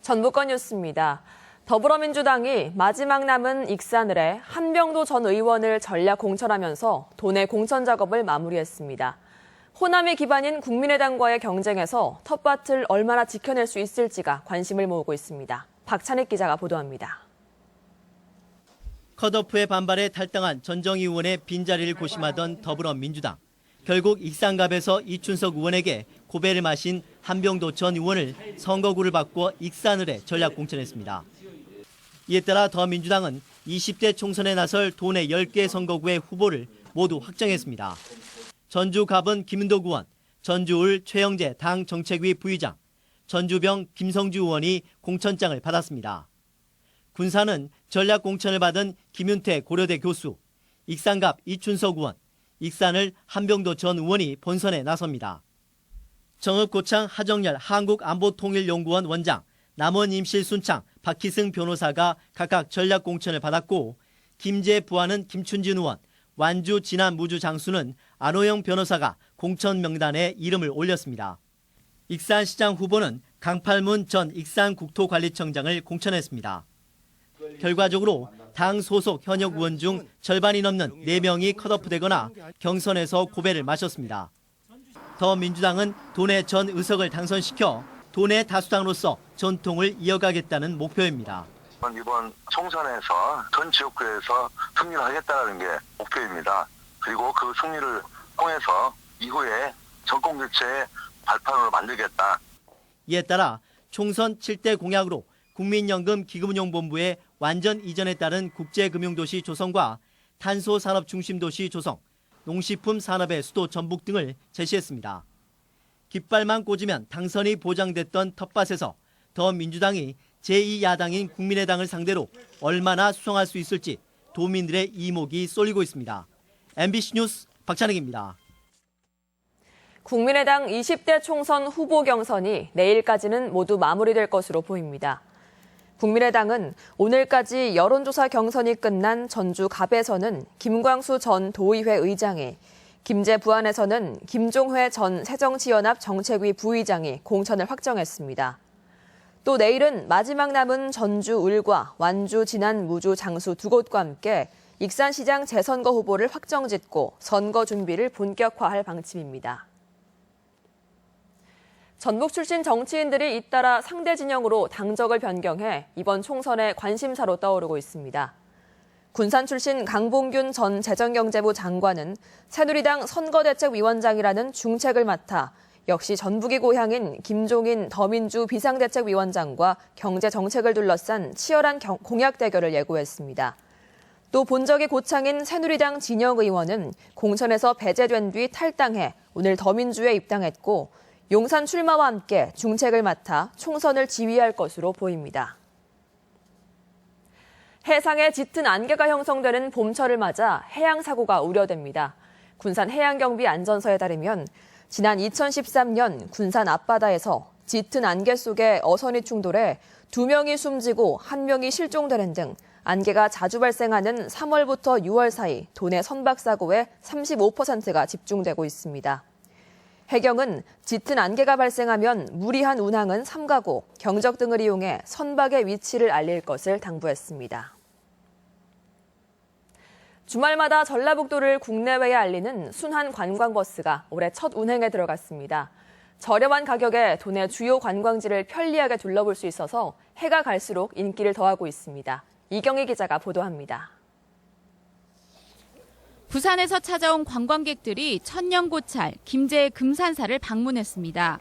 전북권 뉴스입니다. 더불어민주당이 마지막 남은 익산을에 한병도 전 의원을 전략 공천하면서 도내 공천 작업을 마무리했습니다. 호남이 기반인 국민의당과의 경쟁에서 텃밭을 얼마나 지켜낼 수 있을지가 관심을 모으고 있습니다. 박찬익 기자가 보도합니다. 컷오프의 반발에 탈당한 전정희 의원의 빈자리를 고심하던 더불어민주당. 결국 익산갑에서 이춘석 의원에게 고배를 마신 한병도 전 의원을 선거구를 바꿔 익산을에 전략 공천했습니다. 이에 따라 더민주당은 20대 총선에 나설 도내 10개 선거구의 후보를 모두 확정했습니다. 전주갑은 김은덕 의원, 전주을 최영재 당 정책위 부의장, 전주병 김성주 의원이 공천장을 받았습니다. 군산은 전략 공천을 받은 김윤태 고려대 교수, 익산갑 이춘석 의원, 익산을 한병도 전 의원이 본선에 나섭니다. 정읍고창 하정열 한국안보통일연구원 원장, 남원 임실 순창 박희승 변호사가 각각 전략 공천을 받았고, 김제 부안은 김춘진 의원, 완주 진안 무주 장수는 안호영 변호사가 공천 명단에 이름을 올렸습니다. 익산시장 후보는 강팔문 전 익산국토관리청장을 공천했습니다. 결과적으로 당 소속 현역 의원 중 절반이 넘는 4명이 컷오프되거나 경선에서 고배를 마셨습니다. 더민주당은 도내 전 의석을 당선시켜 도내 다수당으로서 전통을 이어가겠다는 목표입니다. 이번 총선에서 전 지역구에서 승리를 하겠다는 게 목표입니다. 그리고 그 승리를 통해서 이후에 정권 교체의 발판으로 만들겠다. 이에 따라 총선 7대 공약으로 국민연금 기금운용본부의 완전 이전에 따른 국제금융도시 조성과 탄소산업 중심도시 조성, 농식품 산업의 수도 전북 등을 제시했습니다. 깃발만 꽂으면 당선이 보장됐던 텃밭에서 더민주당이 제2야당인 국민의당을 상대로 얼마나 수성할 수 있을지 도민들의 이목이 쏠리고 있습니다. MBC 뉴스 박찬익입니다. 국민의당 20대 총선 후보 경선이 내일까지는 모두 마무리될 것으로 보입니다. 국민의당은 오늘까지 여론조사 경선이 끝난 전주 갑에서는 김광수 전 도의회 의장이, 김제 부안에서는 김종회 전 새정치연합 정책위 부의장이 공천을 확정했습니다. 또 내일은 마지막 남은 전주 을과 완주 진안 무주 장수 두 곳과 함께 익산시장 재선거 후보를 확정짓고 선거 준비를 본격화할 방침입니다. 전북 출신 정치인들이 잇따라 상대 진영으로 당적을 변경해 이번 총선의 관심사로 떠오르고 있습니다. 군산 출신 강봉균 전 재정경제부 장관은 새누리당 선거대책위원장이라는 중책을 맡아 역시 전북이 고향인 김종인 더민주 비상대책위원장과 경제정책을 둘러싼 치열한 공약 대결을 예고했습니다. 또 본적이 고창인 새누리당 진영 의원은 공천에서 배제된 뒤 탈당해 오늘 더민주에 입당했고, 용산 출마와 함께 중책을 맡아 총선을 지휘할 것으로 보입니다. 해상에 짙은 안개가 형성되는 봄철을 맞아 해양사고가 우려됩니다. 군산 해양경비안전서에 따르면 지난 2013년 군산 앞바다에서 짙은 안개 속에 어선이 충돌해 2명이 숨지고 1명이 실종되는 등 안개가 자주 발생하는 3월부터 6월 사이 도내 선박사고의 35%가 집중되고 있습니다. 해경은 짙은 안개가 발생하면 무리한 운항은 삼가고 경적 등을 이용해 선박의 위치를 알릴 것을 당부했습니다. 주말마다 전라북도를 국내외에 알리는 순환 관광버스가 올해 첫 운행에 들어갔습니다. 저렴한 가격에 도내 주요 관광지를 편리하게 둘러볼 수 있어서 해가 갈수록 인기를 더하고 있습니다. 이경희 기자가 보도합니다. 부산에서 찾아온 관광객들이 천년고찰 김제 금산사를 방문했습니다.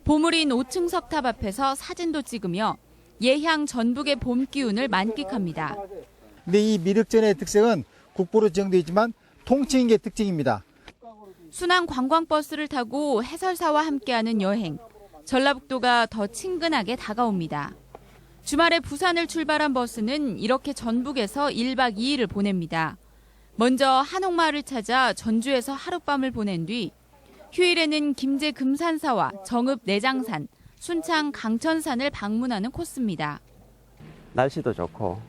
보물인 5층 석탑 앞에서 사진도 찍으며 예향 전북의 봄 기운을 만끽합니다. 근데 이 미륵전의 특색은 국보로 지정되어 있지만 통칭인 게 특징입니다. 순환 관광버스를 타고 해설사와 함께하는 여행. 전라북도가 더 친근하게 다가옵니다. 주말에 부산을 출발한 버스는 이렇게 전북에서 1박 2일을 보냅니다. 먼저 한옥마을을 찾아 전주에서 하룻밤을 보낸 뒤 휴일에는 김제 금산사와 정읍 내장산, 순창 강천산을 방문하는 코스입니다. 날씨도 좋고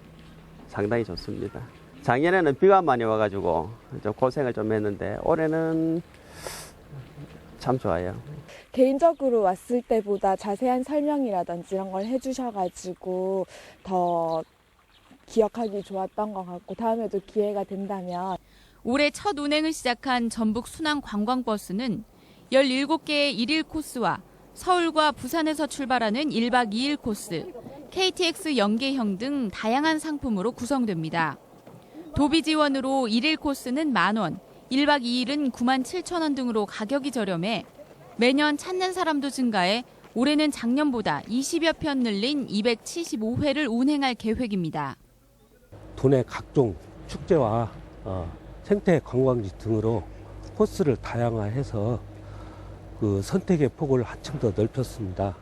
상당히 좋습니다. 작년에는 비가 많이 와가지고 좀 고생을 좀 했는데 올해는 참 좋아요. 개인적으로 왔을 때보다 자세한 설명이라든지 이런 걸 해주셔가지고 더 기억하기 좋았던 것 같고 다음에도 기회가 된다면 올해 첫 운행을 시작한 전북 순환 관광버스는 17개의 1일 코스와 서울과 부산에서 출발하는 1박 2일 코스, KTX 연계형 등 다양한 상품으로 구성됩니다. 도비 지원으로 1일 코스는 10,000원, 1박 2일은 97,000원 등으로 가격이 저렴해 매년 찾는 사람도 증가해 올해는 작년보다 20여 편 늘린 275회를 운행할 계획입니다. 도내 각종 축제와 생태 관광지 등으로 코스를 다양화해서 그 선택의 폭을 한층 더 넓혔습니다.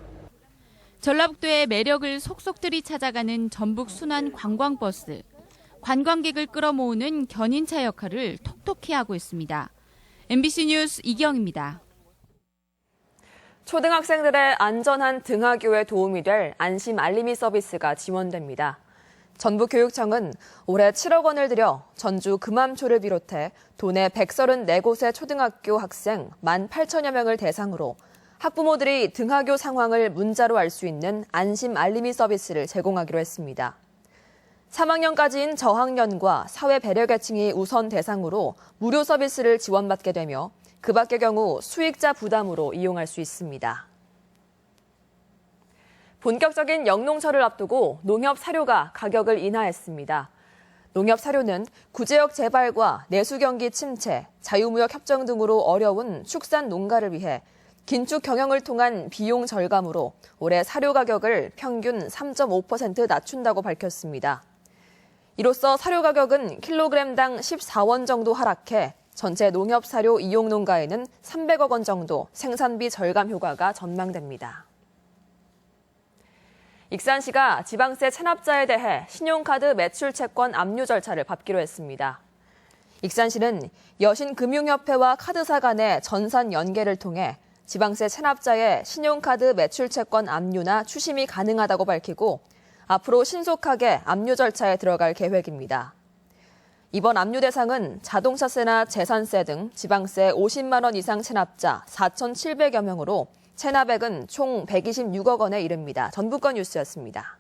전라북도의 매력을 속속들이 찾아가는 전북 순환 관광버스. 관광객을 끌어모으는 견인차 역할을 톡톡히 하고 있습니다. MBC 뉴스 이경입니다. 초등학생들의 안전한 등하교에 도움이 될 안심 알림이 서비스가 지원됩니다. 전북교육청은 올해 7억 원을 들여 전주 금암초를 비롯해 도내 134곳의 초등학교 학생 18,000여 명을 대상으로 학부모들이 등하교 상황을 문자로 알 수 있는 안심 알림이 서비스를 제공하기로 했습니다. 3학년까지인 저학년과 사회 배려계층이 우선 대상으로 무료 서비스를 지원받게 되며 그 밖의 경우 수익자 부담으로 이용할 수 있습니다. 본격적인 영농철을 앞두고 농협 사료가 가격을 인하했습니다. 농협 사료는 구제역 재발과 내수 경기 침체, 자유무역 협정 등으로 어려운 축산 농가를 위해 긴축 경영을 통한 비용 절감으로 올해 사료 가격을 평균 3.5% 낮춘다고 밝혔습니다. 이로써 사료 가격은 킬로그램당 14원 정도 하락해 전체 농협 사료 이용 농가에는 300억 원 정도 생산비 절감 효과가 전망됩니다. 익산시가 지방세 체납자에 대해 신용카드 매출 채권 압류 절차를 밟기로 했습니다. 익산시는 여신금융협회와 카드사 간의 전산 연계를 통해 지방세 체납자의 신용카드 매출 채권 압류나 추심이 가능하다고 밝히고 앞으로 신속하게 압류 절차에 들어갈 계획입니다. 이번 압류 대상은 자동차세나 재산세 등 지방세 50만 원 이상 체납자 4,700여 명으로 체납액은 총 126억 원에 이릅니다. 전북권 뉴스였습니다.